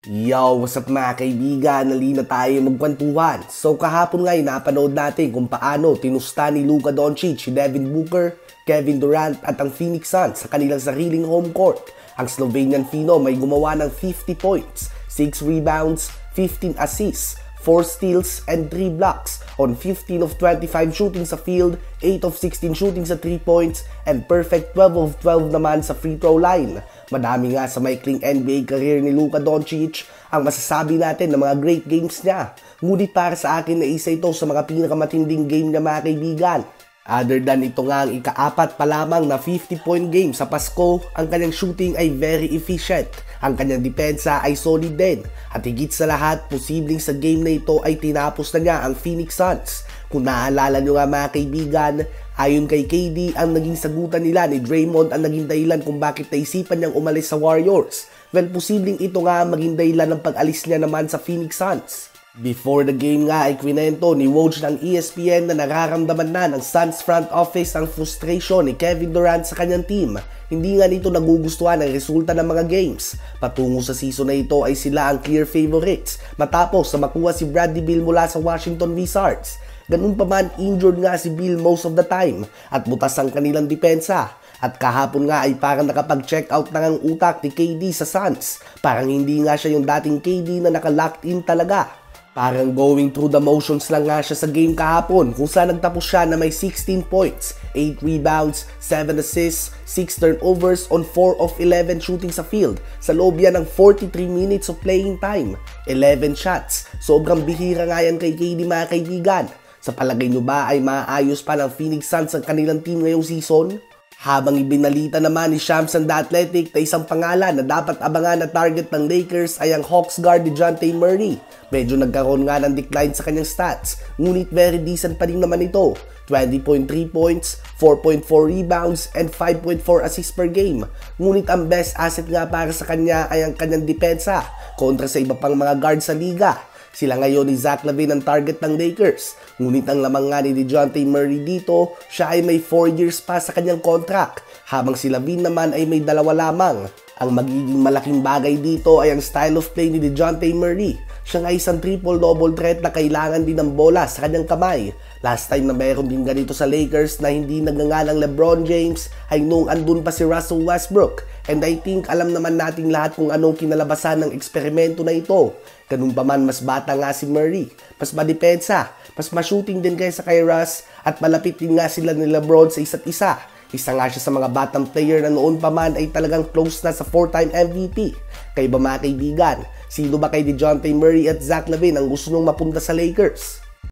Yo, what's up mga kaibigan? Nalina tayo magkwentuhan. So kahapon nga napanood natin kung paano tinusta ni Luka Doncic, si Devin Booker, Kevin Durant at ang Phoenix Suns sa kanilang sariling home court. Ang Slovenian Phenom ay gumawa ng 50 points, 6 rebounds, 15 assists, 4 steals and 3 blocks on 15 of 25 shooting sa field, 8 of 16 shooting sa 3 points, and perfect 12 of 12 naman sa free throw line. Madami nga sa maikling NBA career ni Luka Doncic ang masasabi natin ng mga great games niya. Ngunit para sa akin na isa ito sa mga pinakamatinding game niya mga kaibigan. Other than ito nga ang ika-4 pa lamang na 50-point game sa Pasko, ang kanyang shooting ay very efficient. Ang kanyang depensa ay solid din. At higit sa lahat, posibleng sa game na ito ay tinapos na niya ang Phoenix Suns. Kung naalala nyo nga mga kaibigan, ayon kay KD, ang naging sagutan nila ni Draymond ang naging dahilan kung bakit naisipan niyang umalis sa Warriors. Well, posibleng ito nga ang maging dahilan ng pag-alis niya naman sa Phoenix Suns. Before the game nga ay kwinento ni Woj ng ESPN na nararamdaman na ng Suns front office ang frustration ni Kevin Durant sa kanyang team. Hindi nga nito nagugustuhan ang resulta ng mga games. Patungo sa season na ito ay sila ang clear favorites matapos na makuha si Bradley Beal mula sa Washington Wizards. Ganun pa man, injured nga si Beal most of the time at butas ang kanilang depensa. At kahapon nga ay parang nakapag-check out na ang utak ni KD sa Suns. Parang hindi nga siya yung dating KD na naka-locked in talaga. Parang going through the motions lang nga siya sa game kahapon kung saan nagtapos siya na may 16 points, 8 rebounds, 7 assists, 6 turnovers on 4 of 11 shooting sa field. Sa loob yan ng 43 minutes of playing time, 11 shots. Sobrang bihira nga yan kay KD mga kaibigan. Sa palagay nyo ba ay maayos pa ng Phoenix Suns ang kanilang team ngayong season? Habang ibinalita naman ni Shams and The Athletic na isang pangalan na dapat abangan na target ng Lakers ay ang Hawks guard ni DeJounte Murray. Medyo nagkaroon nga ng decline sa kanyang stats, ngunit very decent pa rin naman ito. 20.3 points, 4.4 rebounds, and 5.4 assists per game. Ngunit ang best asset nga para sa kanya ay ang kanyang depensa kontra sa iba pang mga guard sa liga. Sila ngayon ni Zach LaVine ang target ng Lakers. Ngunit ang lamang nga ni DeJounte Murray dito, siya ay may 4 years pa sa kanyang contract, habang si LaVine naman ay may 2 lamang. Ang magiging malaking bagay dito ay ang style of play ni DeJounte Murray. Siya nga isang triple-double threat na kailangan din ng bola sa kanyang kamay. Last time na mayroon din ganito sa Lakers na hindi nagngangalang LeBron James ay noong andun pa si Russell Westbrook. And I think alam naman nating lahat kung anong kinalabasan ng eksperimento na ito. Ganun pa man, mas bata nga si Murray, mas madepensa, mas ma-shooting din kaysa kay Russ at malapit din nga sila ni LeBron sa isa't isa. Isa nga siya sa mga batang player na noon pa man ay talagang close na sa 4-time MVP. Kayo ba mga kaibigan? Sino ba kay DeJounte Murray at Zach LaVine ang gusto nung mapunta sa Lakers?